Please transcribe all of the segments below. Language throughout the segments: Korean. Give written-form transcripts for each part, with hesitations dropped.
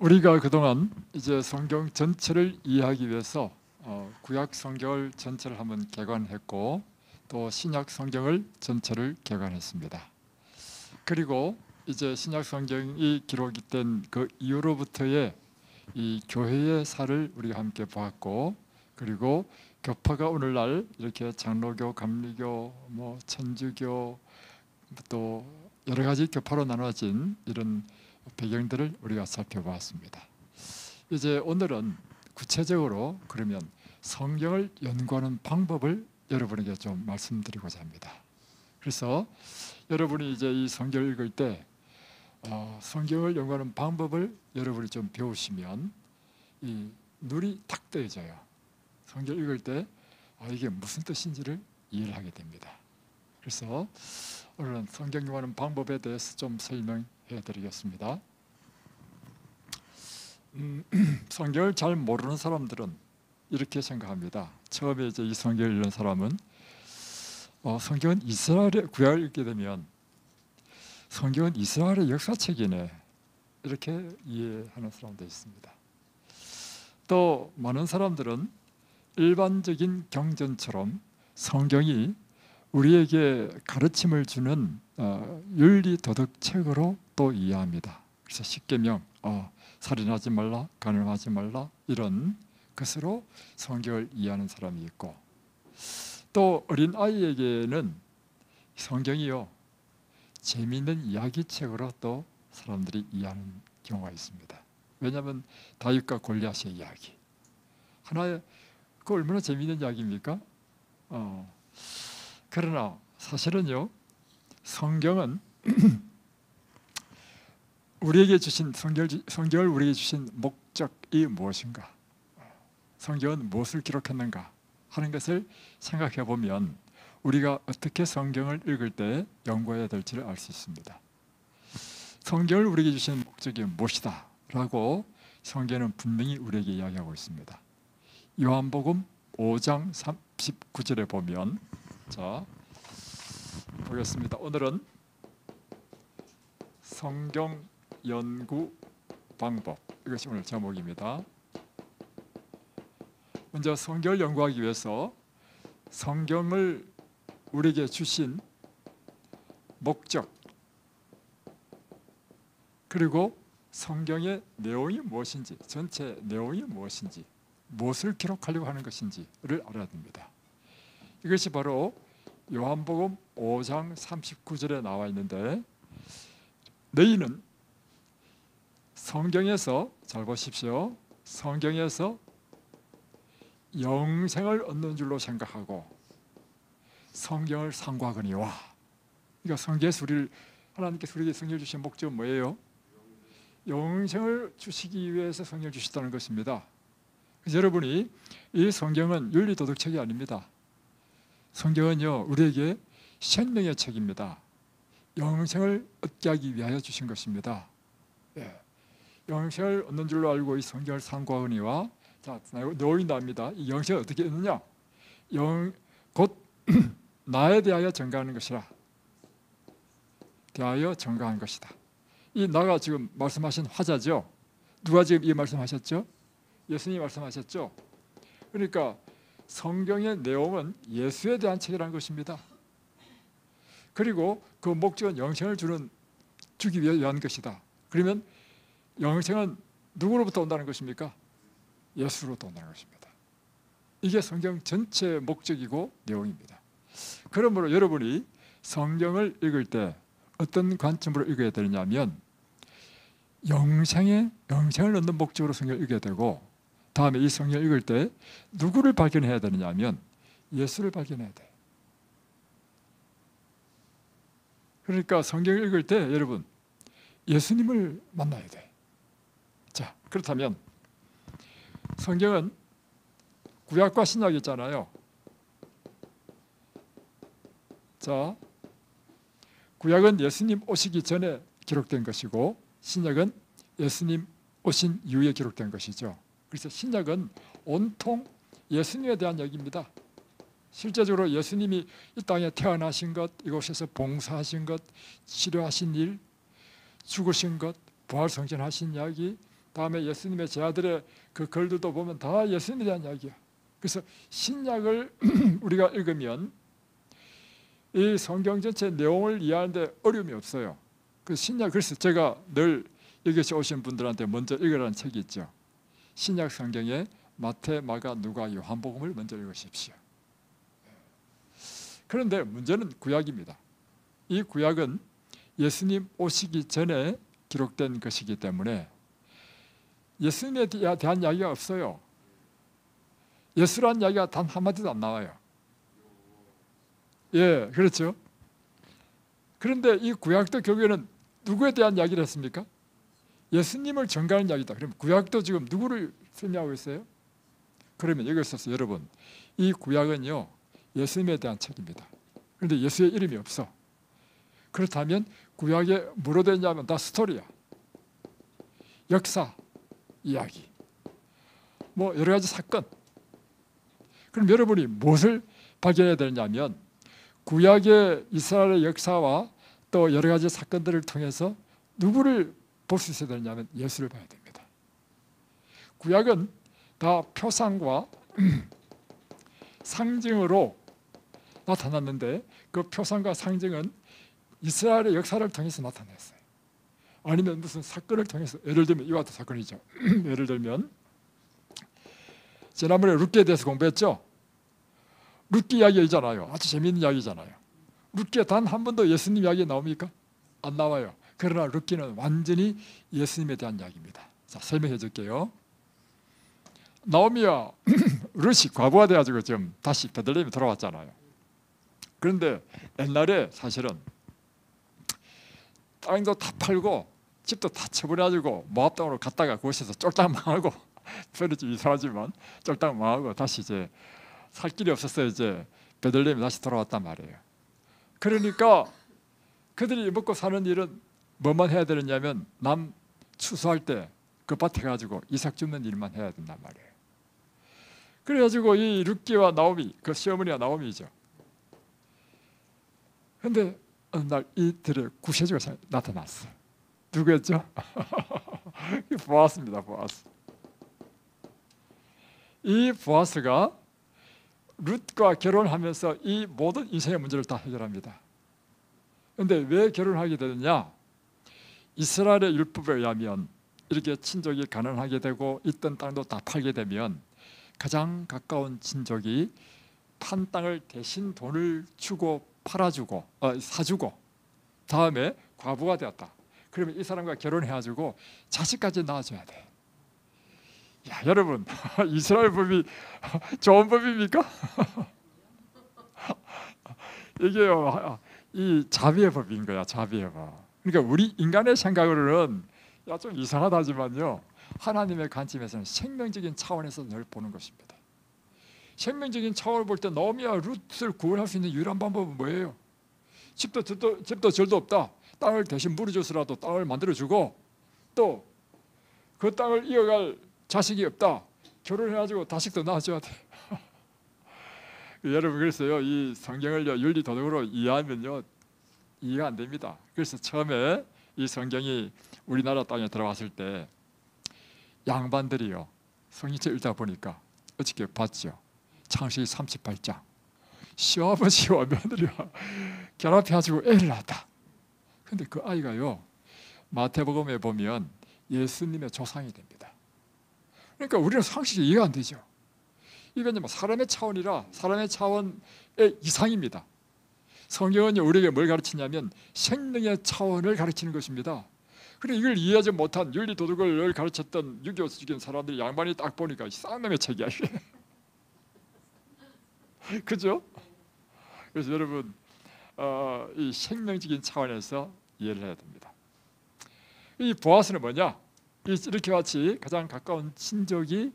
우리가 그동안 이제 성경 전체를 이해하기 위해서 구약 성경을 전체를 한번 개관했고 또 신약 성경을 전체를 개관했습니다. 그리고 이제 신약 성경이 기록이 된 그 이후로부터의 이 교회의 살을 우리가 함께 보았고, 그리고 교파가 오늘날 이렇게 장로교, 감리교, 천주교 또 여러 가지 교파로 나눠진 이런 배경들을 우리가 살펴보았습니다. 이제 오늘은 구체적으로 그러면 성경을 연구하는 방법을 여러분에게 좀 말씀드리고자 합니다. 그래서 여러분이 이제 이 성경을 읽을 때 성경을 연구하는 방법을 여러분이 좀 배우시면 이 눈이 탁 뜨여져요. 성경을 읽을 때 이게 무슨 뜻인지를 이해를 하게 됩니다. 그래서 오늘은 성경 연구하는 방법에 대해서 좀 설명해 드리겠습니다. 성경을 잘 모르는 사람들은 이렇게 생각합니다. 처음에 이제 이 성경을 읽는 사람은 성경은 이스라엘의 구약을 읽게 되면 성경은 이스라엘의 역사책이네, 이렇게 이해하는 사람도 있습니다. 또 많은 사람들은 일반적인 경전처럼 성경이 우리에게 가르침을 주는 윤리 도덕 책으로 또 이해합니다. 그래서 십계명, 살인하지 말라, 간음하지 말라, 이런 것으로 성경을 이해하는 사람이 있고, 또 어린 아이에게는 성경이요 재미있는 이야기책으로 또 사람들이 이해하는 경우가 있습니다. 왜냐하면 다윗과 골리앗의 이야기, 하나의 그 얼마나 재미있는 이야기입니까? 그러나 사실은요, 성경은 우리에게 주신 성경을 우리에게 주신 목적이 무엇인가, 성경은 무엇을 기록했는가 하는 것을 생각해 보면 우리가 어떻게 성경을 읽을 때 연구해야 될지를 알 수 있습니다. 성경을 우리에게 주신 목적이 무엇이다 라고 성경은 분명히 우리에게 이야기하고 있습니다. 요한복음 5장 39절에 보면, 자 보겠습니다. 오늘은 성경 연구 방법, 이것이 오늘 제목입니다. 먼저 성경을 연구하기 위해서 성경을 우리에게 주신 목적, 그리고 성경의 내용이 무엇인지, 전체 내용이 무엇인지, 무엇을 기록하려고 하는 것인지를 알아야 됩니다. 이것이 바로 요한복음 5장 39절에 나와 있는데, 너희는 성경에서, 잘 보십시오, 성경에서 영생을 얻는 줄로 생각하고 성경을 상고하거니와. 그러니까 성경에서 하나님께서 우리에게 성경을 주신 목적은 뭐예요? 영생을 주시기 위해서 성경을 주셨다는 것입니다. 그래서 여러분이, 이 성경은 윤리도덕책이 아닙니다. 성경은요 우리에게 생명의 책입니다. 영생을 얻게 하기 위하여 주신 것입니다. 영생을 얻는 줄로 알고 이 성경을 상고하거니와. 자, 내용이 나옵니다. 이 영생을 어떻게 얻느냐? 곧 나에 대하여 증거하는 것이라. 대하여 증거한 것이다. 이 나가 지금 말씀하신 화자죠. 누가 지금 이 말씀하셨죠? 예수님이 말씀하셨죠. 그러니까 성경의 내용은 예수에 대한 책이라는 것입니다. 그리고 그 목적은 영생을 주기 위한 것이다. 그러면 영생은 누구로부터 온다는 것입니까? 예수로부터 온다는 것입니다. 이게 성경 전체의 목적이고 내용입니다. 그러므로 여러분이 성경을 읽을 때 어떤 관점으로 읽어야 되느냐면, 영생을 얻는 목적으로 성경을 읽어야 되고, 다음에 이 성경을 읽을 때 누구를 발견해야 되느냐면 예수를 발견해야 돼. 그러니까 성경을 읽을 때 여러분 예수님을 만나야 돼. 자, 그렇다면 성경은 구약과 신약이 있잖아요. 자, 구약은 예수님 오시기 전에 기록된 것이고, 신약은 예수님 오신 이후에 기록된 것이죠. 그래서 신약은 온통 예수님에 대한 얘기입니다. 실제적으로 예수님이 이 땅에 태어나신 것, 이곳에서 봉사하신 것, 치료하신 일, 죽으신 것, 부활성전하신 이야기, 다음에 예수님의 제자들의 그 글들도 보면 다 예수님에 대한 이야기야. 그래서 신약을 우리가 읽으면 이 성경 전체 내용을 이해하는데 어려움이 없어요. 그 신약, 그래서 제가 늘 여기 오신 분들한테 먼저 읽으라는 책이 있죠. 신약 성경에 마태, 마가, 누가, 요한복음을 먼저 읽으십시오. 그런데 문제는 구약입니다. 이 구약은 예수님 오시기 전에 기록된 것이기 때문에 예수님에 대한 이야기가 없어요. 예수란 이야기가 단 한마디도 안 나와요. 예, 그렇죠. 그런데 이 구약도 결국에는 누구에 대한 이야기를 했습니까? 예수님을 전가하는 이야기다. 그럼 구약도 지금 누구를 설명하고 있어요? 그러면 여기 있어서 여러분, 이 구약은요 예수님에 대한 책입니다. 그런데 예수의 이름이 없어. 그렇다면 구약에 뭐로 되어 있냐면 다 스토리야. 역사, 이야기, 뭐 여러 가지 사건. 그럼 여러분이 무엇을 발견해야 되냐면 구약의 이스라엘의 역사와 또 여러 가지 사건들을 통해서 누구를 볼 수 있어야 되냐면 예수를 봐야 됩니다. 구약은 다 표상과 상징으로 나타났는데 그 표상과 상징은 이스라엘의 역사를 통해서 나타났어요. 아니면 무슨 사건을 통해서, 예를 들면 이와 같은 사건이죠. 예를 들면 지난번에 룻기에 대해서 공부했죠. 룻기 이야기잖아요. 아주 재미있는 이야기잖아요. 룻기에 단 한 번도 예수님 이야기 나옵니까? 안 나와요. 그러나 룻기는 완전히 예수님에 대한 이야기입니다. 자, 설명해 줄게요. 나오미와 룻이 과부가 돼가지고 지금 다시 베들레헴에 돌아왔잖아요. 그런데 옛날에 사실은 땅도 다 팔고 집도 다 쳐버려가지고 모압 땅으로 갔다가 그곳에서 쫄딱 망하고 표현이 좀 이상하지만 쫄딱 망하고 다시 이제 살 길이 없었어요. 이제 베들레헴에 다시 돌아왔단 말이에요. 그러니까 그들이 먹고 사는 일은 뭐만 해야 되느냐면 남 추수할 때 그 밭에 가지고 이삭 줍는 일만 해야 된단 말이에요. 그래가지고 이 룻기와 나오미, 그 시어머니와 나오미죠. 근데 어느 날 이들의 구세주가 나타났어. 누구였죠? 보아스입니다. 보아스. 이 보아스가 룻과 결혼하면서 이 모든 인생의 문제를 다 해결합니다. 그런데 왜 결혼하게 되느냐? 이스라엘의 율법에 의하면 이렇게 친족이 가난하게 되고 있던 땅도 다 팔게 되면 가장 가까운 친족이 판 땅을 대신 돈을 주고 팔아주고 사주고 다음에 과부가 되었다. 그러면 이 사람과 결혼해가지고 자식까지 낳아줘야 돼. 야, 여러분, 이스라엘 법이 좋은 법입니까? 이게요, 이 자비의 법인 거야, 자비의 법. 그러니까 우리 인간의 생각으로는 야, 좀 이상하다지만요, 하나님의 관점에서는 생명적인 차원에서 늘 보는 것입니다. 생명적인 차원을 볼 때 나오미와 룻을 구원할 수 있는 유일한 방법은 뭐예요? 집도 절도 없다. 땅을 대신 물어줘서라도 땅을 만들어주고 또 그 땅을 이어갈 자식이 없다. 결혼해가지고 자식도 낳아줘야 돼. 여러분, 그래서요, 이 성경을요 윤리 도덕으로 이해하면요 이해가 안 됩니다. 그래서 처음에 이 성경이 우리나라 땅에 들어왔을 때 양반들이요 성경책 읽다 보니까 어저께 봤죠. 창세기 38장 시아버지와 며느리와 결합해가지고 애를 낳았다. 근데 그 아이가요 마태복음에 보면 예수님의 조상이 됩니다. 그러니까 우리는 상식이 이해가 안 되죠. 이건 사람의 차원이라 사람의 차원의 이상입니다. 성경은 우리에게 뭘 가르치냐면 생명의 차원을 가르치는 것입니다. 그런데 이걸 이해하지 못한 윤리 도덕을 가르쳤던 유교적인 사람들이 양반이 딱 보니까 쌍놈의 책이야. 그죠? 그래서 여러분 이 생명적인 차원에서 이해를 해야 됩니다. 이 보아스는 뭐냐? 이렇게 같이 가장 가까운 친족이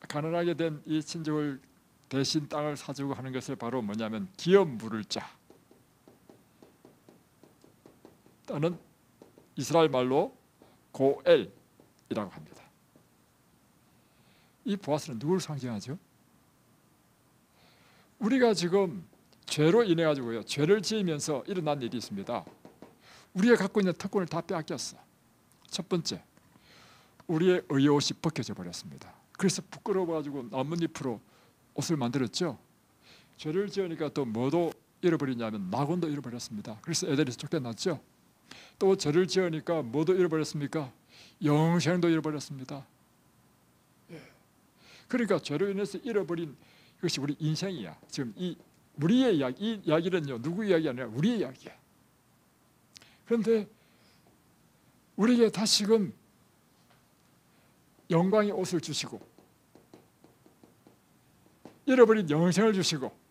가난하게 된 이 친족을 대신 땅을 사주고 하는 것을 바로 뭐냐면 기업 물을 자 또는 이스라엘 말로 고엘이라고 합니다. 이 보아스는 누구를 상징하죠? 우리가 지금 죄로 인해 가지고요 죄를 지으면서 일어난 일이 있습니다. 우리가 갖고 있는 특권을 다 빼앗겼어. 첫 번째, 우리의 의옷이 벗겨져 버렸습니다. 그래서 부끄러워가지고 나뭇잎으로 옷을 만들었죠. 죄를 지으니까 또 뭐도 잃어버리냐면 낙원도 잃어버렸습니다. 그래서 에덴에서 쫓겨났죠. 또 죄를 지으니까 뭐도 잃어버렸습니까? 영생도 잃어버렸습니다. 그러니까 죄로 인해서 잃어버린 것이 우리 인생이야. 지금 이 우리의 이야기, 이 이야기는요 누구 이야기 아니라 우리의 이야기야. 그런데 우리에게 다시금 영광의 옷을 주시고 잃어버린 영생을 주시고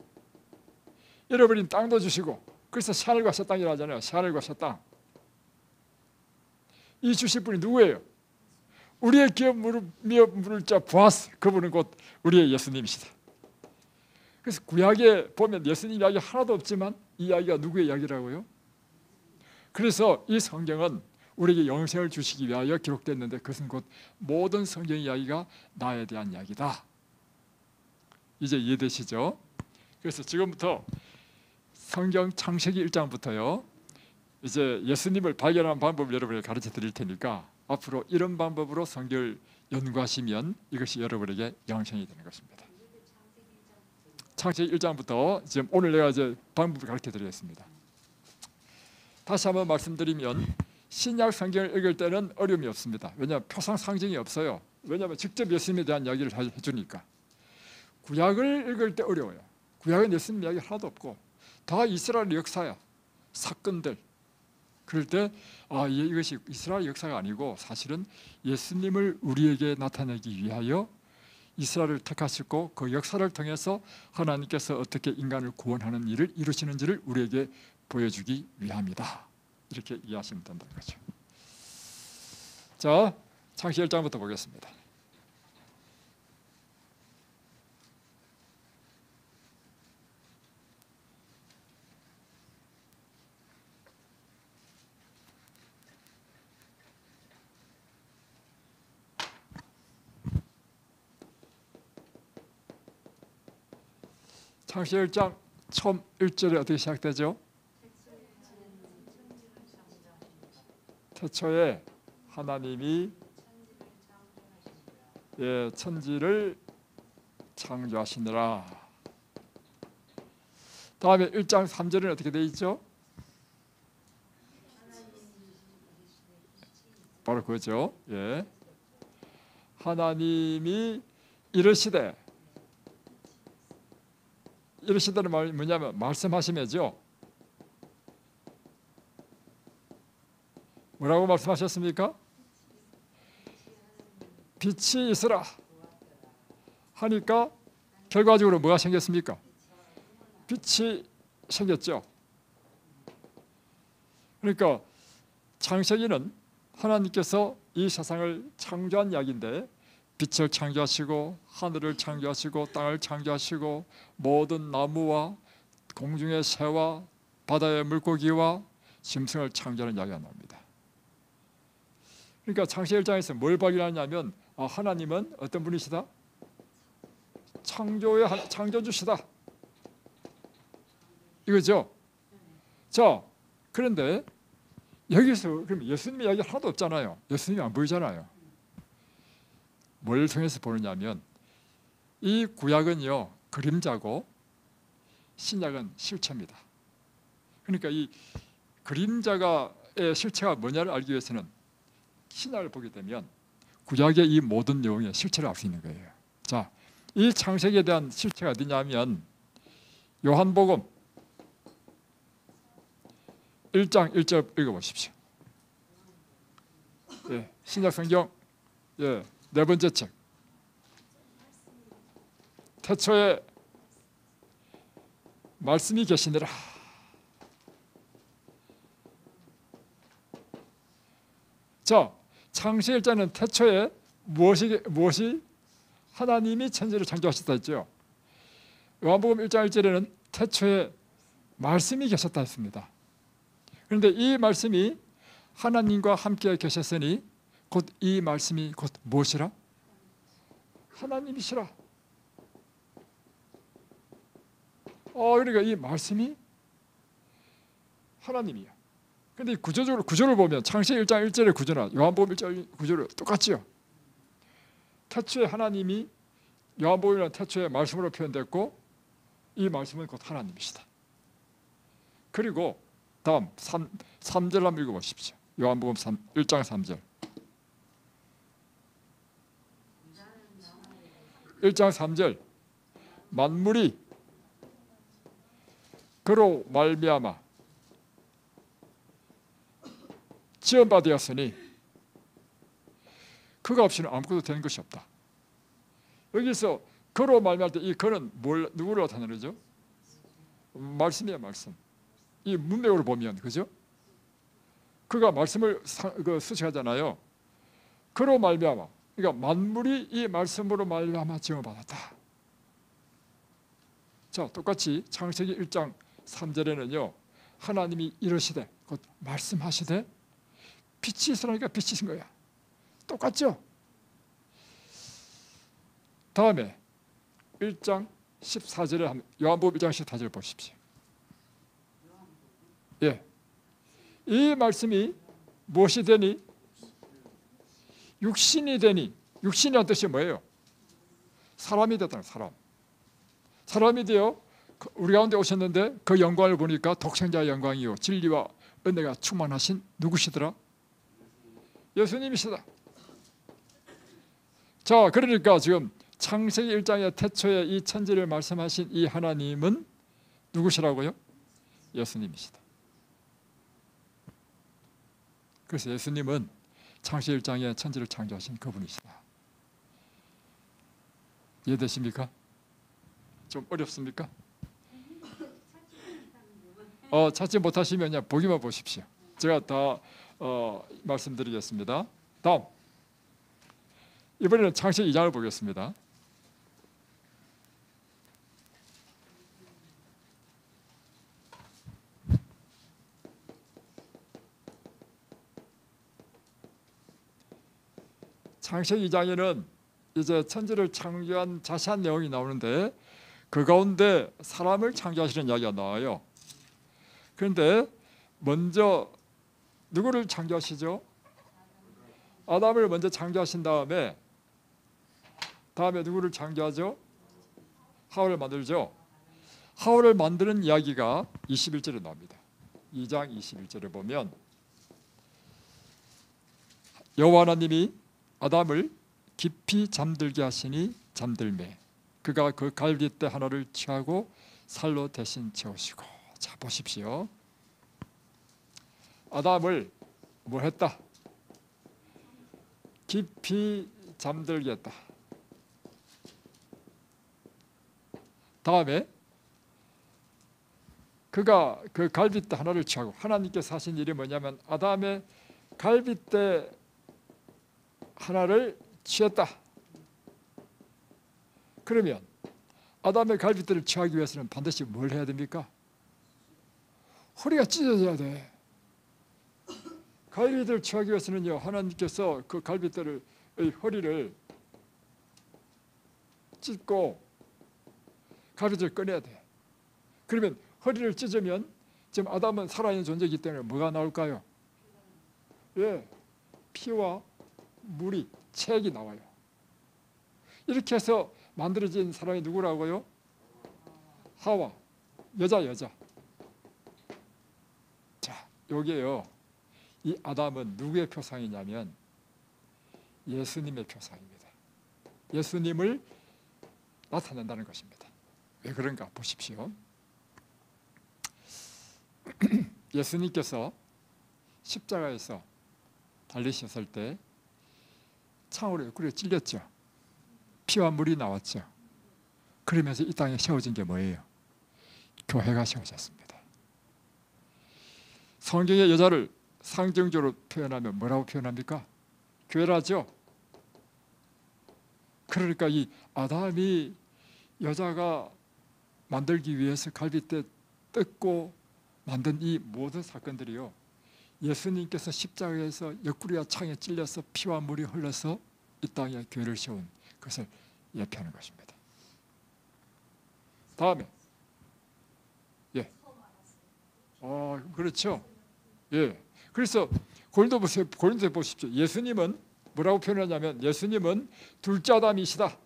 잃어버린 땅도 주시고, 그래서 새하늘과 새 땅이라 하잖아요. 새하늘과 새 땅. 이 주실 분이 누구예요? 우리의 기업 물을 자 보아스, 그분은 곧 우리의 예수님이시다. 그래서 구약에 보면 예수님 이야기 하나도 없지만 이 이야기가 누구의 이야기라고요? 그래서 이 성경은 우리에게 영생을 주시기 위하여 기록됐는데 그것은 곧 모든 성경 이야기가 나에 대한 이야기다. 이제 이해되시죠? 그래서 지금부터 성경 창세기 1장부터요 이제 예수님을 발견하는 방법을 여러분에게 가르쳐 드릴 테니까 앞으로 이런 방법으로 성경을 연구하시면 이것이 여러분에게 영생이 되는 것입니다. 창세기 1장부터 지금 오늘 내가 이제 방법을 가르쳐 드리겠습니다. 다시 한번 말씀드리면 신약 성경을 읽을 때는 어려움이 없습니다. 왜냐하면 표상 상징이 없어요. 왜냐하면 직접 예수님에 대한 이야기를 해주니까. 구약을 읽을 때 어려워요. 구약은 예수님 이야기 하나도 없고 다 이스라엘 역사야. 사건들. 그럴 때 이것이 이스라엘 역사가 아니고 사실은 예수님을 우리에게 나타내기 위하여 이스라엘을 택하시고 그 역사를 통해서 하나님께서 어떻게 인간을 구원하는 일을 이루시는지를 우리에게 보여주기 위함이다. 이렇게 이해하시면 된다는 거죠. 자, 창세기 1장부터 보겠습니다. 창세기 1장 처음 1절에 어떻게 시작되죠? 태초에 하나님이 천지를 창조하시느라. 다음에 1장 3절은 어떻게 되어 있죠? 바로 그거죠. 하나님이 이르시되. 이르시다는 말이 뭐냐면 말씀하시면죠. 뭐라고 말씀하셨습니까? 빛이 있으라 하니까 결과적으로 뭐가 생겼습니까? 빛이 생겼죠. 그러니까 창세기는 하나님께서 이 세상을 창조한 이야기인데 빛을 창조하시고 하늘을 창조하시고 땅을 창조하시고 모든 나무와 공중의 새와 바다의 물고기와 짐승을 창조하는 이야기가 나옵니다. 그러니까 창세기 1장에서 뭘 발견하냐면 하나님은 어떤 분이시다? 창조의 창조주시다. 이거죠. 자, 그런데 여기서 그럼 예수님의 이야기 하나도 없잖아요. 예수님이 안 보이잖아요. 뭘 통해서 보느냐면 이 구약은요 그림자고 신약은 실체입니다. 그러니까 이 그림자가의 실체가 뭐냐를 알기 위해서는 신약을 보게 되면 구약의 이 모든 내용의 실체를 알 수 있는 거예요. 자, 이 창세기에 대한 실체가 어디냐면 요한복음 1장 1절 읽어보십시오. 신약성경 네 번째 책. 태초에 말씀이 계시니라. 자, 창세기 1장은 태초에 무엇이 하나님이 천지를 창조하셨다 했죠. 요한복음 1장 1절에는 태초에 말씀이 계셨다 했습니다. 그런데 이 말씀이 하나님과 함께 계셨으니 곧 이 말씀이 곧 무엇이라? 하나님이시라. 그러니까 이 말씀이 하나님이야. 근데 구조를 보면 창세기 1장 1절의 구조나 요한복음 1장 구조를 똑같죠. 태초에 하나님이 요한복음이라는 태초에 말씀으로 표현됐고 이 말씀은 곧 하나님이시다. 그리고 다음 3절 한번 읽어보십시오. 요한복음 1장 3절. 1장 3절. 만물이 그로 말미암아 지은 바 되었으니 그가 없이는 아무것도 되는 것이 없다. 여기서 그로 말미암을 때 이 그는 누구를 나타내는 거죠? 말씀이에요, 말씀. 이 문맥으로 보면, 그죠? 그가 말씀을 수식하잖아요. 그로 말미암아, 그러니까 만물이 이 말씀으로 말미암아 지음받았다. 자, 똑같이 창세기 1장 3절에는요 하나님이 이르시되, 곧 말씀하시되 빛이 있으라니까 빛이 있은 거야. 똑같죠? 다음에 1장 14절에 요한복음 1장 14절 보십시오. 예, 이 말씀이 무엇이 되니? 육신이 되니. 육신이라는 뜻이 뭐예요? 사람이 됐다는 사람. 사람이 되어 우리 가운데 오셨는데 그 영광을 보니까 독생자의 영광이요 진리와 은혜가 충만하신 누구시더라? 예수님이시다. 자, 그러니까 지금 창세기 1장의 태초에 이 천지를 말씀하신 이 하나님은 누구시라고요? 예수님이시다. 그래서 예수님은 창세기 1장에 천지를 창조하신 그분이시다. 이해되십니까? 좀 어렵습니까? 찾지 못하시면 그냥 보기만 보십시오. 제가 다 말씀드리겠습니다. 다음, 이번에는 창세기 2장을 보겠습니다. 창세기 2장에는 이제 천지를 창조한 자세한 내용이 나오는데 그 가운데 사람을 창조하시는 이야기가 나와요. 그런데 먼저 누구를 창조하시죠? 아담을 먼저 창조하신 다음에 누구를 창조하죠? 하와를 만들죠. 하와를 만드는 이야기가 21절에 나옵니다. 2장 21절에 보면 여호와 하나님이 아담을 깊이 잠들게 하시니 잠들매 그가 그 갈빗대 하나를 취하고 살로 대신 채우시고. 자, 보십시오. 아담을 뭐 했다? 깊이 잠들게 했다. 다음에 그가 그 갈빗대 하나를 취하고, 하나님께서 하신 일이 뭐냐면 아담의 갈빗대 하나를 취했다. 그러면 아담의 갈빗대를 취하기 위해서는 반드시 뭘 해야 됩니까? 허리가 찢어져야 돼. 갈빗대를 취하기 위해서는요 하나님께서 그 갈빗대의 허리를 찢고 갈빗대를 꺼내야 돼. 그러면 허리를 찢으면 지금 아담은 살아있는 존재이기 때문에 뭐가 나올까요? 예, 피와 물이, 체액이 나와요. 이렇게 해서 만들어진 사람이 누구라고요? 하와, 여자. 자, 여기에요. 이 아담은 누구의 표상이냐면 예수님의 표상입니다. 예수님을 나타낸다는 것입니다. 왜 그런가 보십시오. 예수님께서 십자가에서 달리셨을 때 창으로 옆구리에 찔렸죠. 피와 물이 나왔죠. 그러면서 이 땅에 세워진 게 뭐예요? 교회가 세워졌습니다. 성경의 여자를 상징적으로 표현하면 뭐라고 표현합니까? 교회라죠. 그러니까 이 아담이 여자가 만들기 위해서 갈빗대 뜯고 만든 이 모든 사건들이요 예수님께서 십자가에서 옆구리와 창에 찔려서 피와 물이 흘러서 이 땅에 교회를 세운 것을 예표하는 것입니다. 다음에 그렇죠. 예. 그래서 고린도에 보십시오. 예수님은 뭐라고 표현하냐면 예수님은 둘째 아담이시다.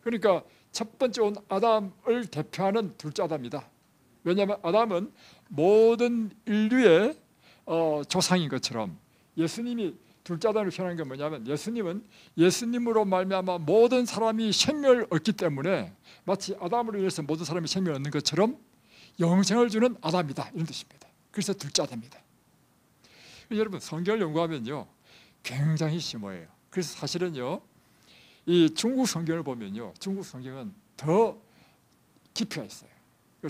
그러니까 첫 번째 온 아담을 대표하는 둘째 아담이다. 왜냐하면 아담은 모든 인류의 조상인 것처럼 예수님이 둘째 아담을 표현한 게 뭐냐면 예수님은 예수님으로 말미암아 모든 사람이 생명을 얻기 때문에 마치 아담으로 인해서 모든 사람이 생명을 얻는 것처럼 영생을 주는 아담이다 이런 뜻입니다. 그래서 둘째 아담이다. 여러분 성경을 연구하면요 굉장히 심오해요. 그래서 사실은요 이 중국 성경을 보면요 중국 성경은 더 깊이가 있어요.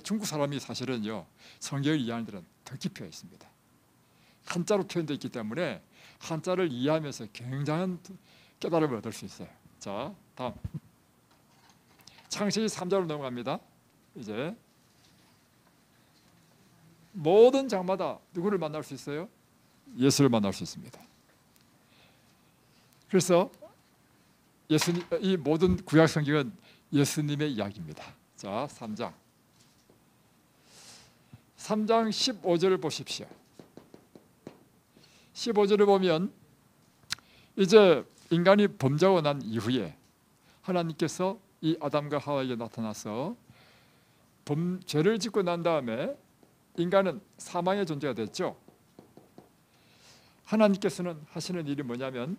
중국 사람이 사실은요 성경을 이해하는 데는 더 깊이가 있습니다. 한자로 표현되어 있기 때문에 한자를 이해하면서 굉장한 깨달음을 얻을 수 있어요. 자, 다음 창세기 3장으로 넘어갑니다. 이제 모든 장마다 누구를 만날 수 있어요? 예수를 만날 수 있습니다. 그래서 예수님, 이 모든 구약 성경은 예수님의 이야기입니다. 자, 3장 15절을 보십시오. 15절을 보면 이제 인간이 범죄하고 난 이후에 하나님께서 이 아담과 하와에게 나타나서 죄를 짓고 난 다음에 인간은 사망의 존재가 됐죠. 하나님께서는 하시는 일이 뭐냐면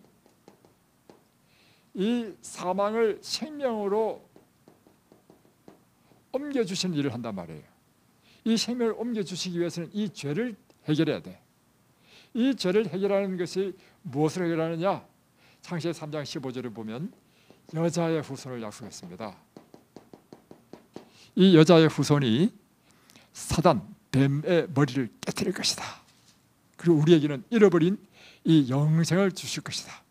이 사망을 생명으로 옮겨주시는 일을 한단 말이에요. 이 생명을 옮겨주시기 위해서는 이 죄를 해결해야 돼. 이 죄를 해결하는 것이 무엇을 해결하느냐? 창세기 3장 15절을 보면 여자의 후손을 약속했습니다. 이 여자의 후손이 사단, 뱀의 머리를 깨뜨릴 것이다. 그리고 우리에게는 잃어버린 이 영생을 주실 것이다.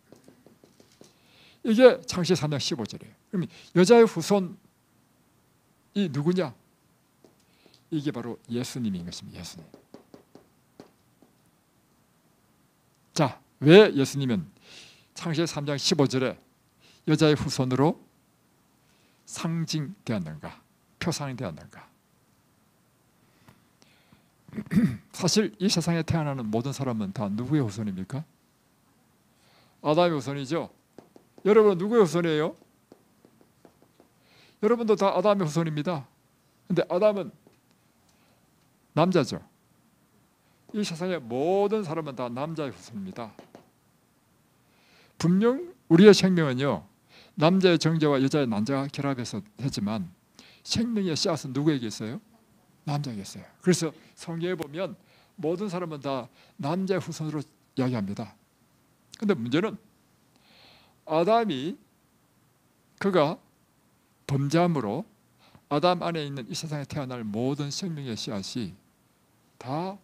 이게 창세기 3장 15절이에요. 그러면 여자의 후손이 누구냐? 이게 바로 예수님인 것입니다. 예수님. 자, 왜 예수님은 창세기 3장 15절에 여자의 후손으로 상징되었는가? 표상되었는가? 사실 이 세상에 태어나는 모든 사람은 다 누구의 후손입니까? 아담의 후손이죠. 여러분 누구의 후손이에요? 여러분도 다 아담의 후손입니다. 근데 아담은 남자죠. 이 세상의 모든 사람은 다 남자의 후손입니다. 분명 우리의 생명은요 남자의 정제와 여자의 난자가 결합해서 했지만 생명의 씨앗은 누구에게 있어요? 남자에게 있어요. 그래서 성경에 보면 모든 사람은 다 남자의 후손으로 이야기합니다. 그런데 문제는 아담이 그가 범죄함으로 아담 안에 있는 이 세상에 태어날 모든 생명의 씨앗이 다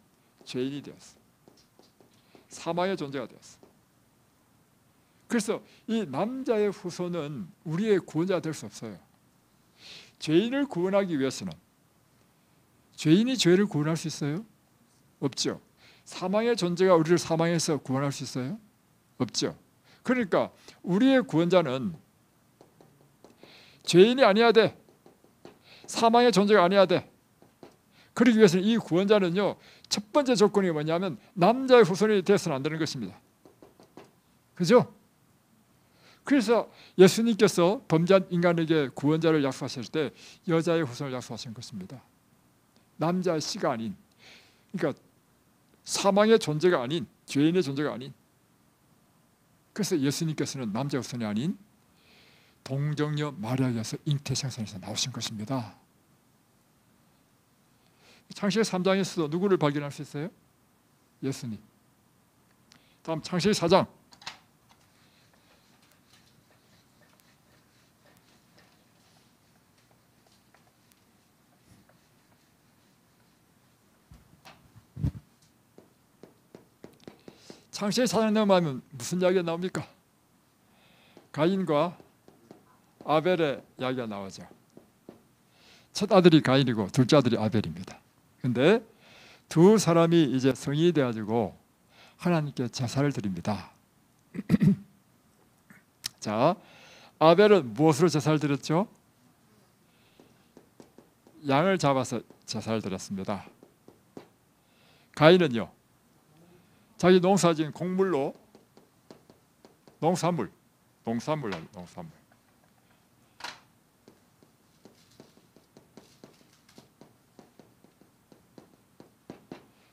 죄인이 되었어. 사망의 존재가 되었어. 그래서 이 남자의 후손은 우리의 구원자가 될 수 없어요. 죄인을 구원하기 위해서는 죄인이 죄를 구원할 수 있어요? 없죠. 사망의 존재가 우리를 사망에서 구원할 수 있어요? 없죠. 그러니까 우리의 구원자는 죄인이 아니어야 돼. 사망의 존재가 아니어야 돼. 그러기 위해서는 이 구원자는요 첫 번째 조건이 뭐냐면 남자의 후손이 되어서는 안 되는 것입니다. 그죠? 그래서 예수님께서 범죄한 인간에게 구원자를 약속하실 때 여자의 후손을 약속하신 것입니다. 남자의 씨가 아닌, 그러니까 사망의 존재가 아닌, 죄인의 존재가 아닌. 그래서 예수님께서는 남자의 후손이 아닌 동정녀 마리아에서 잉태생산에서 나오신 것입니다. 창세기 3장에서도 누구를 발견할 수 있어요? 예수님. 다음 창세기 4장. 창세기 4장 넘어가면 무슨 이야기가 나옵니까? 가인과 아벨의 이야기가 나오죠. 첫 아들이 가인이고 둘째 아들이 아벨입니다. 근데 두 사람이 이제 성인이 돼가지고 하나님께 제사를 드립니다. 자, 아벨은 무엇으로 제사를 드렸죠? 양을 잡아서 제사를 드렸습니다. 가인은요, 자기 농사지은 곡물로 농산물.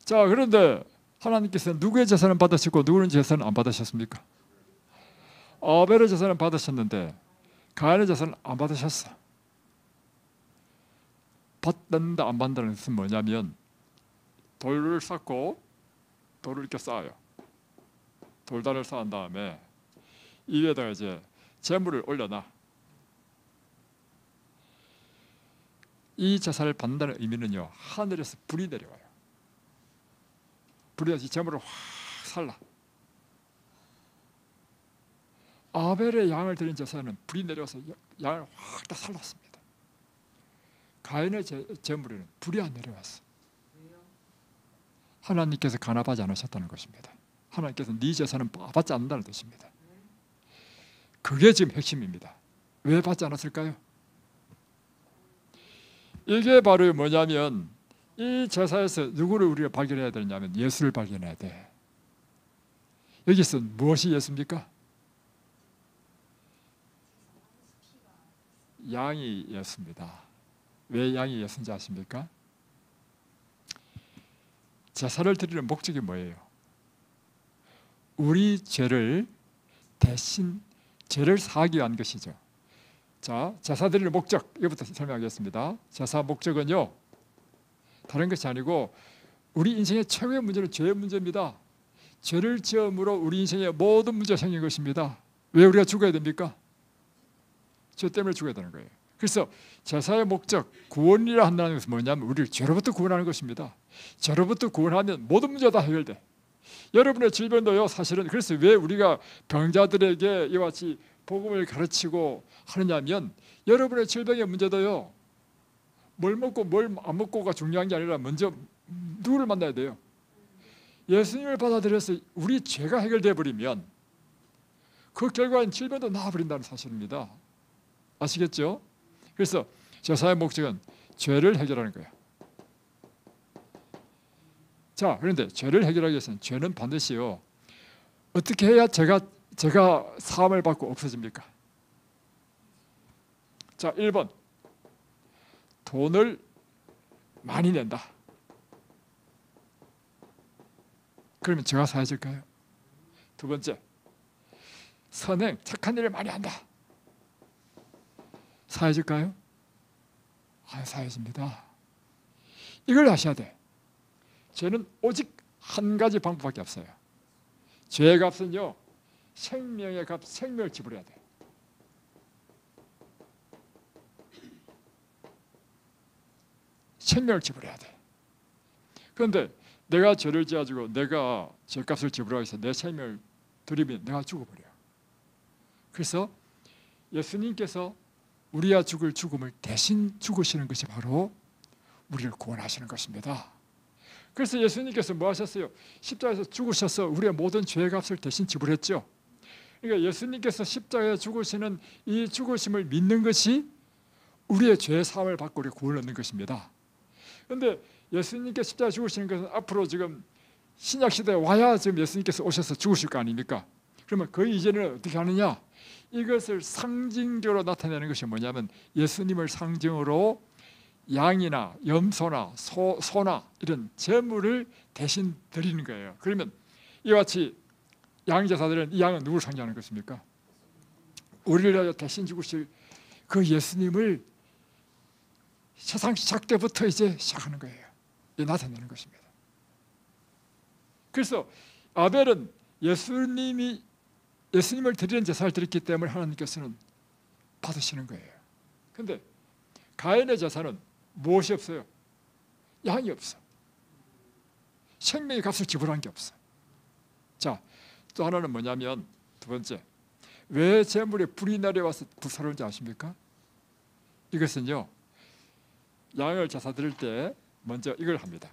자, 그런데 하나님께서 누구의 제사는 받으시고 누구는 제사는 안 받으셨습니까? 아벨의 제사는 받으셨는데 가인의 제사는 안 받으셨어. 받는다 안 받는다는 것은 뭐냐면 돌을 쌓고 돌을 이렇게 쌓아요. 돌단을 쌓은 다음에 이 위에다가 이제 재물을 올려놔. 이 제사를 받는다는 의미는요, 하늘에서 불이 내려와요. 불이 내려서 재물을 확 살라. 아벨의 양을 드린 제사는 불이 내려와서 양을 확 다 살랐습니다. 가인의 재물에는 불이 안 내려왔어. 하나님께서 간합하지 않으셨다는 것입니다. 하나님께서 네 제사는 받지 않는다는 뜻입니다. 그게 지금 핵심입니다. 왜 받지 않았을까요? 이게 바로 뭐냐면 이 제사에서 누구를 우리가 발견해야 되냐면 예수를 발견해야 돼. 여기서 무엇이 예수입니까? 양이 예수입니다. 왜 양이 예수인지 아십니까? 제사를 드리는 목적이 뭐예요? 우리 죄를 대신 죄를 사하기 위한 것이죠. 자, 제사 드리는 목적, 이것부터 설명하겠습니다. 제사 목적은요, 다른 것이 아니고 우리 인생의 최고의 문제는 죄의 문제입니다. 죄를 지음으로 우리 인생의 모든 문제가 생긴 것입니다. 왜 우리가 죽어야 됩니까? 죄 때문에 죽어야 되는 거예요. 그래서 제사의 목적, 구원이라 한다는 것은 뭐냐면 우리를 죄로부터 구원하는 것입니다. 죄로부터 구원하면 모든 문제가 다 해결돼. 여러분의 질병도요, 사실은 그래서 왜 우리가 병자들에게 이와 같이 복음을 가르치고 하느냐면 여러분의 질병의 문제도요, 뭘 먹고 뭘 안 먹고가 중요한 게 아니라 먼저 누구를 만나야 돼요? 예수님을 받아들여서 우리 죄가 해결돼 버리면 그 결과인 질병도 나아버린다는 사실입니다. 아시겠죠? 그래서 제사의 목적은 죄를 해결하는 거예요. 자, 그런데 죄를 해결하기 위해서는 죄는 반드시요, 어떻게 해야 제가 사함을 받고 없어집니까? 자, 1번 돈을 많이 낸다. 그러면 죄가 사해질까요? 두 번째, 선행, 착한 일을 많이 한다. 사해질까요? 안 사해집니다. 이걸 아셔야 돼. 죄는 오직 한 가지 방법밖에 없어요. 죄의 값은요, 생명의 값, 생명을 지불해야 돼. 생명을 지불해야 돼. 그런데 내가 죄를 지어가지고 내가 죄값을 지불하기 위해서 내 생명을 드리면 내가 죽어버려. 그래서 예수님께서 우리가 죽을 죽음을 대신 죽으시는 것이 바로 우리를 구원하시는 것입니다. 그래서 예수님께서 뭐 하셨어요? 십자가에서 죽으셔서 우리의 모든 죄의 값을 대신 지불했죠. 그러니까 예수님께서 십자가에 죽으시는 이 죽으심을 믿는 것이 우리의 죄의 사함을 받고 우리 구원을 얻는 것입니다. 그런데 예수님께 십자가에 죽으시는 것은 앞으로 지금 신약 시대에 와야 지금 예수님께서 오셔서 죽으실 거 아닙니까? 그러면 그 이전에는 어떻게 하느냐? 이것을 상징적으로 나타내는 것이 뭐냐면 예수님을 상징으로 양이나 염소나 소나 이런 제물을 대신 드리는 거예요. 그러면 이와 같이 양제사들은 이 양은 누구를 상징하는 것입니까? 우리를 위하여 대신 죽으실 그 예수님을 세상 시작 때부터 이제 시작하는 거예요. 나타내는 것입니다. 그래서 아벨은 예수님을 드리는 제사를 드렸기 때문에 하나님께서는 받으시는 거예요. 그런데 가인의 제사는 무엇이 없어요? 양이 없어. 생명의 값을 지불한 게 없어. 자, 또 하나는 뭐냐면 두 번째, 왜 제물에 불이 내려와서 불사르는지 아십니까? 이것은요, 양을 제사 드릴 때 먼저 이걸 합니다.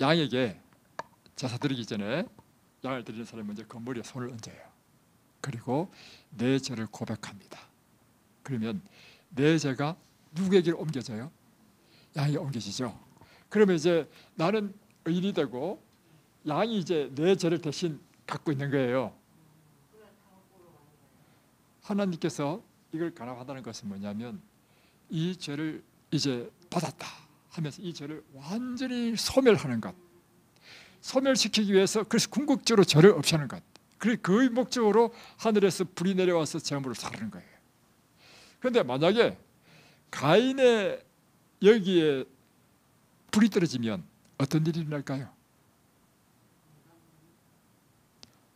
양에게 제사 드리기 전에 양을 드리는 사람이 먼저 건물에 손을 얹어요. 그리고 내 죄를 고백합니다. 그러면 내 죄가 누구에게 옮겨져요? 양에게 옮겨지죠. 그러면 이제 나는 의인이 되고 양이 이제 내 죄를 대신 갖고 있는 거예요. 하나님께서 이걸 간섭한다는 것은 뭐냐면 이 죄를 이제 받았다 하면서 이 죄를 완전히 소멸하는 것, 소멸시키기 위해서 그래서 궁극적으로 죄를 없애는 것, 그 목적으로 하늘에서 불이 내려와서 재물을 사르는 거예요. 그런데 만약에 가인의 여기에 불이 떨어지면 어떤 일이 일어날까요?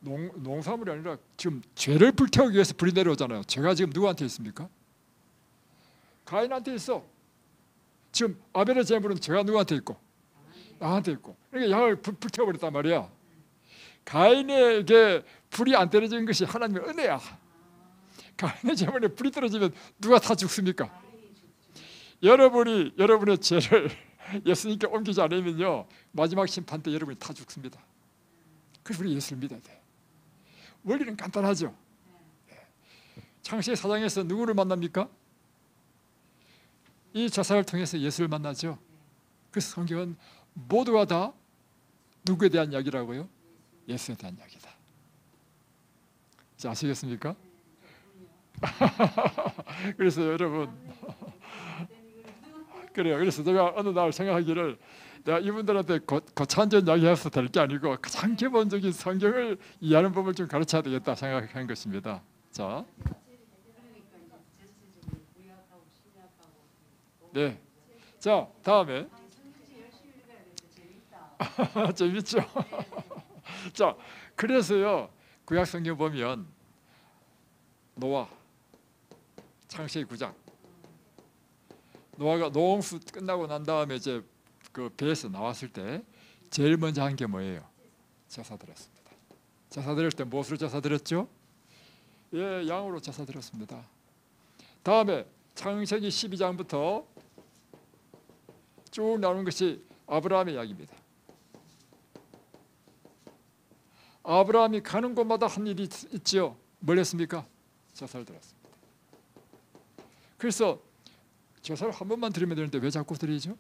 농사물이 아니라 지금 죄를 불태우기 위해서 불이 내려오잖아요. 죄가 지금 누구한테 있습니까? 가인한테 있어. 지금 아벨의 제물은 죄가 누구한테 있고? 나한테 있고. 그러니까 양을 불태워버렸단 말이야. 가인에게 불이 안 떨어진 것이 하나님의 은혜야. 가인의 제물에 불이 떨어지면 누가 다 죽습니까? 여러분의 죄를 예수님께 옮기지 않으면요 마지막 심판 때 여러분이 다 죽습니다. 그래서 우리 예수를 믿어야 돼. 원리는 간단하죠. 창세기 4장에서 누구를 만납니까? 이 제사를 통해서 예수를 만나죠. 그래서 성경은 모두가 다 누구에 대한 이야기라고요? 예수에 대한 이야기다. 자, 아시겠습니까? 그래서 여러분 그래요. 그래서 제가 어느 날 생각하기를 내가 이분들한테 거창전 이야기해서 될 게 아니고 가장 기본적인 성경을 이해하는 법을 좀 가르쳐야 되겠다 생각한 것입니다. 자, 네, 자 다음에 재밌죠? 자, 그래서요 구약 성경 보면 노아 창세기 9장 노아가 노홍수 끝나고 난 다음에 이제 그 배에서 나왔을 때 제일 먼저 한 게 뭐예요? 제사 드렸습니다. 제사 드릴 때 무엇으로 제사 드렸죠? 예, 양으로 제사 드렸습니다. 다음에 창세기 12장부터 쭉 나오는 것이 아브라함의 이야기입니다. 아브라함이 가는 곳마다 한 일이 있죠. 뭘 했습니까? 제사를 드렸습니다. 그래서 제사를 한 번만 드리면 되는데 왜 자꾸 드리죠?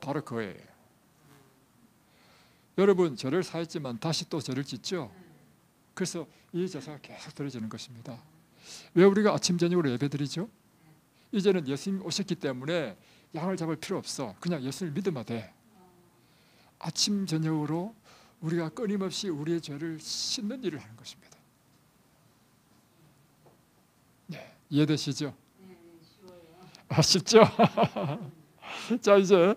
바로 그거예요. 여러분 죄를 사했지만 다시 또 죄를 짓죠. 그래서 이 제사가 계속 드려지는 것입니다. 왜 우리가 아침 저녁으로 예배드리죠? 이제는 예수님 오셨기 때문에 양을 잡을 필요 없어. 그냥 예수를 믿으면 돼. 아침 저녁으로 우리가 끊임없이 우리의 죄를 씻는 일을 하는 것입니다. 네, 이해되시죠? 아, 쉽죠? 자, 이제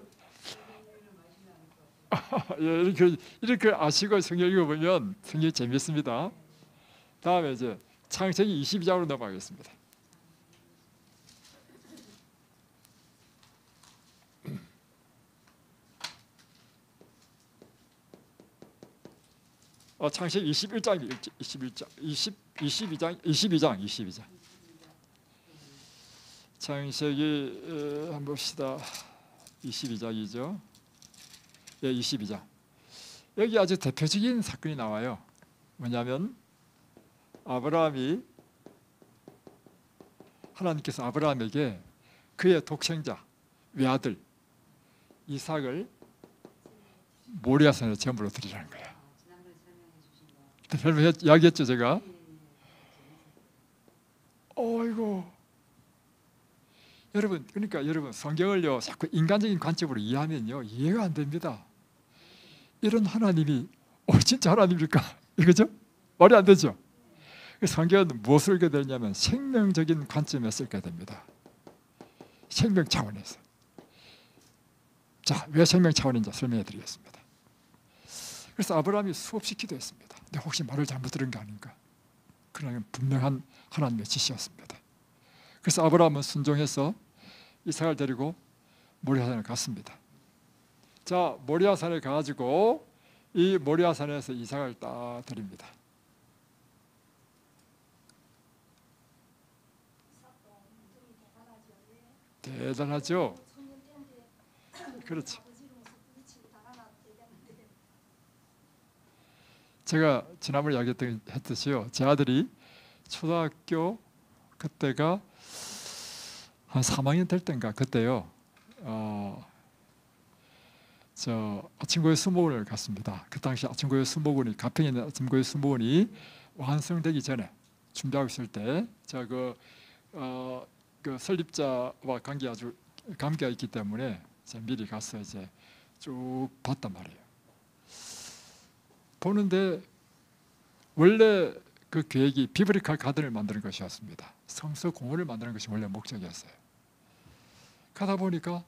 이렇게 아시고 성경 읽어보면 성경이 재밌습니다. 다음에 이제 창세기 22장으로 넘어가겠습니다. 창세기 22장. 창세기 한번 봅시다. 22장이죠. 예, 22장. 여기 아주 대표적인 사건이 나와요. 뭐냐면 하나님께서 아브라함에게 그의 독생자 외아들 이삭을 모리아산에 제물로 드리라는 거예요. 이야기했죠 제가. 어이고 여러분, 그러니까 여러분 성경을요 자꾸 인간적인 관점으로 이해하면요 이해가 안 됩니다. 이런 하나님이 진짜 하나님일까? 이거죠? 말이 안 되죠. 성경은 무엇을 읽게 되냐면 생명적인 관점에서 읽게 됩니다. 생명 차원에서. 자, 왜 생명 차원인지 설명해 드리겠습니다. 그래서 아브라함이 수없이 기도했습니다. 근데 혹시 말을 잘못 들은 게 아닌가? 그냥 분명한 하나님의 지시였습니다. 그래서 아브라함은 순종해서 이삭을 데리고 모리아산에 갔습니다. 자, 모리아산에 가가지고 이 모리아산에서 이삭을 딱 드립니다. 대단하죠? 그렇죠. 제가 지난번에 이야기했듯이요. 제 아들이 초등학교 그때가 한 3학년 될 때인가 그때요. 저 아침고요 수목원을 갔습니다. 그 당시 아침고요 수목원이 가평에 있는 아침고요 수목원이 완성되기 전에 준비하고 있을 때 제가 그 설립자와 관계가 있기 때문에 제가 미리 가서 이제 쭉 봤단 말이에요. 보는데 원래 그 계획이 비브리칼 가든을 만드는 것이었습니다. 성서 공원을 만드는 것이 원래 목적이었어요. 가다 보니까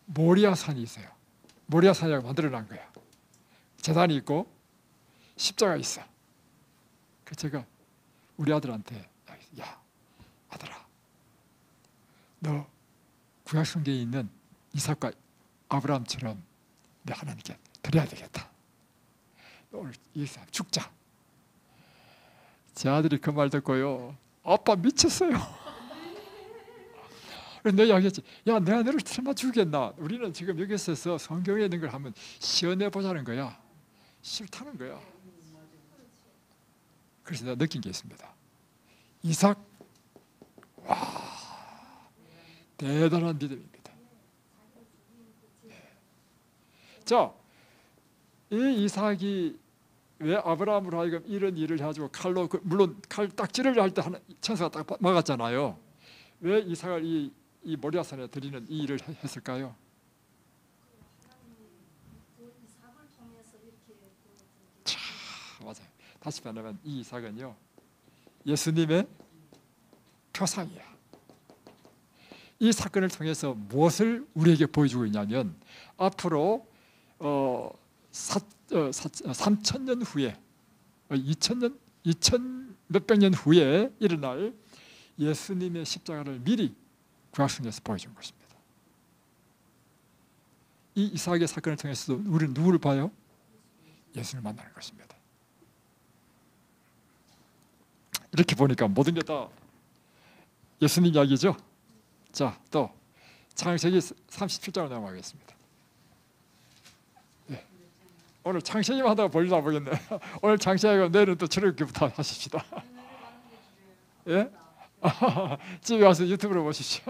모리아산이 있어요. 모리아산이라고 만들어놓은 거야. 제단이 있고 십자가 있어. 그래서 제가 우리 아들한테 야 아들아, 너 구약성경에 있는 이삭과 아브라함처럼 내 하나님께 드려야 되겠다. 오늘 이 사람 죽자. 제 아들이 그 말 듣고요, 아빠 미쳤어요. 내가 이야기했지. 야, 내가 너를 설마 죽겠나? 우리는 지금 여기 있어서 성경에 있는 걸 한번 시연해 보자는 거야. 싫다는 거야. 그래서 내가 느낀 게 있습니다. 이삭, 와, 대단한 믿음입니다. 자, 이 이삭이 왜 아브라함으로 하여금 이런 일을 해가지고 칼로, 물론 칼 딱 찌르려 할 때 천사가 딱 막았잖아요. 왜 이삭을 이 모리아산에 드리는 이 일을 했을까요? 자, 맞아요. 다시 말하면 이 이삭은요, 예수님의 표상이야. 이 사건을 통해서 무엇을 우리에게 보여주고 있냐면 앞으로 3,000년 후에 2,000 몇백 년 후에 일어날 예수님의 십자가를 미리 구약성경에서 보여준 것입니다. 이 이삭의 사건을 통해서 우리는 누구를 봐요? 예수를 만나는 것입니다. 이렇게 보니까 모든 게 다 예수님 이야기죠. 자, 또 창세기 37장으로 넘어가겠습니다. 네. 오늘 창세기만 하다가 볼일 안 보겠네. 오늘 창세기하고 내일은 또 출애굽기부터 하십시다. 예? 집에 와서 유튜브로 보십시오.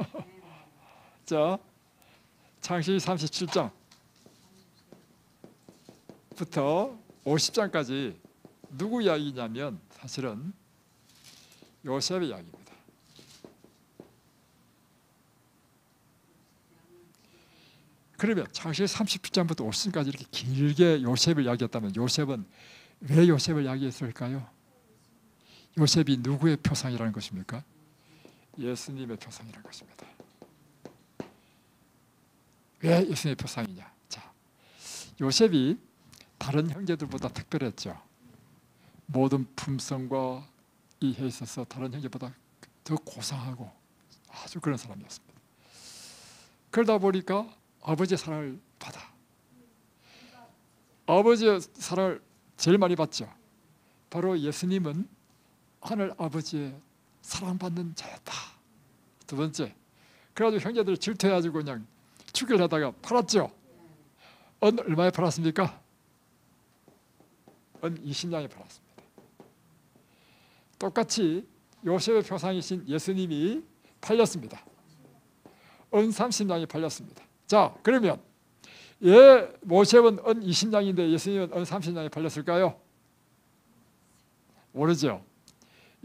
자, 창세기 37장부터 50장까지 누구 이야기냐면 사실은 요셉의 이야기입니다. 그러면 창세기 37장부터 50장까지 이렇게 길게 요셉을 이야기했다면 요셉은 왜 요셉을 이야기했을까요? 요셉이 누구의 표상이라는 것입니까? 예수님의 표상이라는 것입니다. 왜 예수님의 표상이냐? 자, 요셉이 다른 형제들보다 특별했죠. 모든 품성과 이해 있어서 다른 형제보다 더 고상하고 아주 그런 사람이었습니다. 그러다 보니까 아버지의 사랑을 받아. 아버지의 사랑을 제일 많이 받죠. 바로 예수님은 하늘 아버지의 사랑받는 자였다. 두 번째, 그래가지고 형제들 질투해가지고 그냥 죽이려다가 팔았죠. 은 얼마에 팔았습니까? 은 20냥에 팔았습니다. 똑같이 요셉의 표상이신 예수님이 팔렸습니다. 은 30냥이 팔렸습니다. 자, 그러면 모셉은 은 20냥인데 예수님은 은 30냥이 팔렸을까요? 모르죠.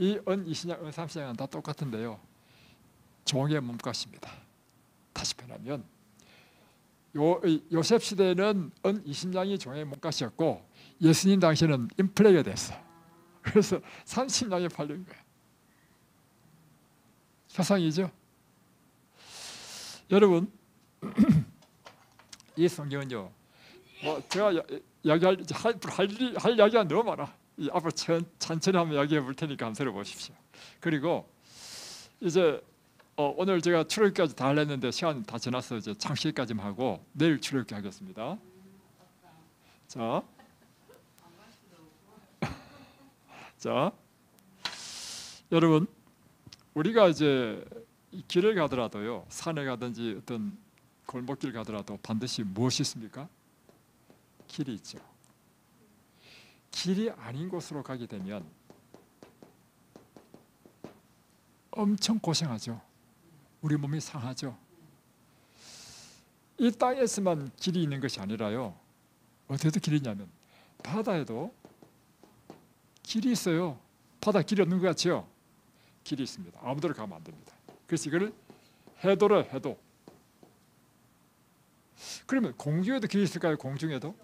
이 은 20냥, 은 30냥은 다 똑같은데요. 종의 몸값입니다. 다시 말하면 요셉 시대에는 은 20냥이 종의 몸값이었고 예수님 당시에는 인플레이가 됐어. 그래서 30냥이 팔린 거예요. 표상이죠. 여러분, 이 성경은요, 제가 할 이야기가 너무 많아. 앞으로 천천히 한번 이야기해 볼 테니까 한번 들어보십시오. 그리고 이제 오늘 제가 출애굽기까지 다 하려는데 시간 다 지나서 이제 창세기까지만 하고 내일 출애굽기 하겠습니다. 자, 자, 여러분, 우리가 이제 길을 가더라도요, 산에 가든지 어떤 골목길 가더라도 반드시 무엇이 있습니까? 길이 있죠. 길이 아닌 곳으로 가게 되면 엄청 고생하죠. 우리 몸이 상하죠. 이 땅에서만 길이 있는 것이 아니라요, 어디에도 길이 있냐면 바다에도 길이 있어요. 바다 길이 없는 것 같죠? 길이 있습니다. 아무데나 가면 안 됩니다. 그래서 이걸 해도래, 해도. 그러면 공중에도 길이 있을까요? 공중에도?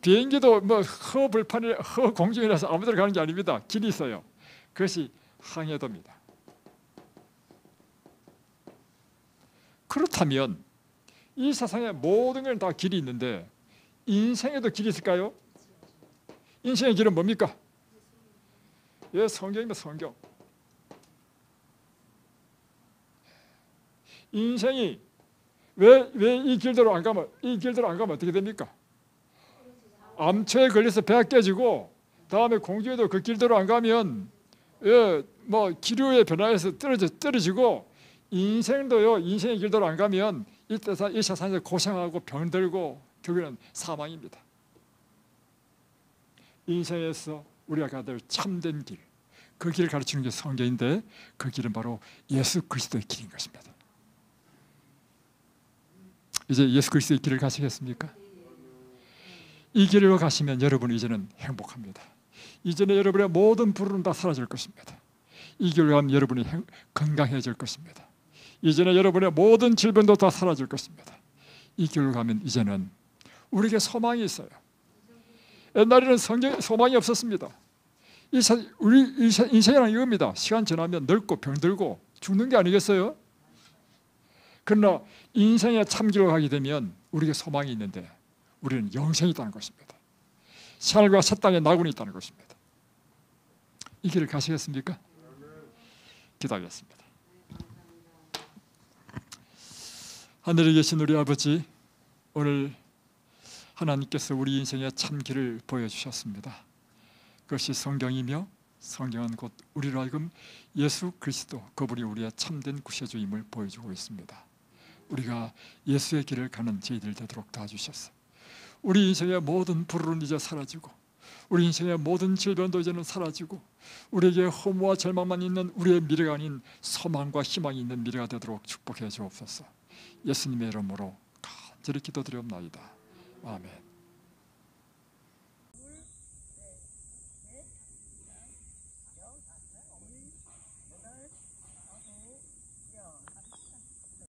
비행기도 뭐 허벌판이 허공중이라서 아무데나 가는 게 아닙니다. 길이 있어요. 그것이 항해도입니다. 그렇다면 이 세상에 모든 건 다 길이 있는데 인생에도 길이 있을까요? 인생의 길은 뭡니까? 예, 성경입니다. 성경. 인생이 왜 이 길대로 안 가면 어떻게 됩니까? 암초에 걸려서 배가 깨지고 다음에 공중에도 그 길대로 안 가면 예, 뭐 기류에 변화해서 떨어지고 인생도요, 인생의 길대로 안 가면 이 세상에서 고생하고 병들고 결국에는 사망입니다. 인생에서 우리가 가야 될 참된 길, 그 길을 가르치는 게 성경인데 그 길은 바로 예수 그리스도의 길인 것입니다. 이제 예수 그리스도의 길을 가시겠습니까? 이 길로 가시면 여러분 이제는 행복합니다. 이제는 여러분의 모든 불운은 다 사라질 것입니다. 이 길로 가면 여러분이 건강해질 것입니다. 이제는 여러분의 모든 질병도 다 사라질 것입니다. 이 길로 가면 이제는 우리에게 소망이 있어요. 옛날에는 소망이 없었습니다. 우리 인생이란 이겁니다. 시간 지나면 늙고 병들고 죽는 게 아니겠어요? 그러나 인생의 참길로 가게 되면 우리에게 소망이 있는데 우리는 영생이 있다는 것입니다. 살과 새 땅에 나군이 있다는 것입니다. 이 길을 가시겠습니까? 기도하겠습니다. 하늘에 계신 우리 아버지, 오늘 하나님께서 우리 인생의 참길을 보여주셨습니다. 그것이 성경이며 성경은 곧 우리로 하여금 예수 그리스도, 그분이 우리의 참된 구세주임을 보여주고 있습니다. 우리가 예수의 길을 가는 저희들 되도록 도와주셨어. 우리 인생의 모든 불운은 이제 사라지고 우리 인생의 모든 질병도 이제는 사라지고 우리에게 허무와 절망만 있는 우리의 미래가 아닌 소망과 희망이 있는 미래가 되도록 축복해 주옵소서. 예수님의 이름으로 간절히 기도드리옵나이다. 아멘.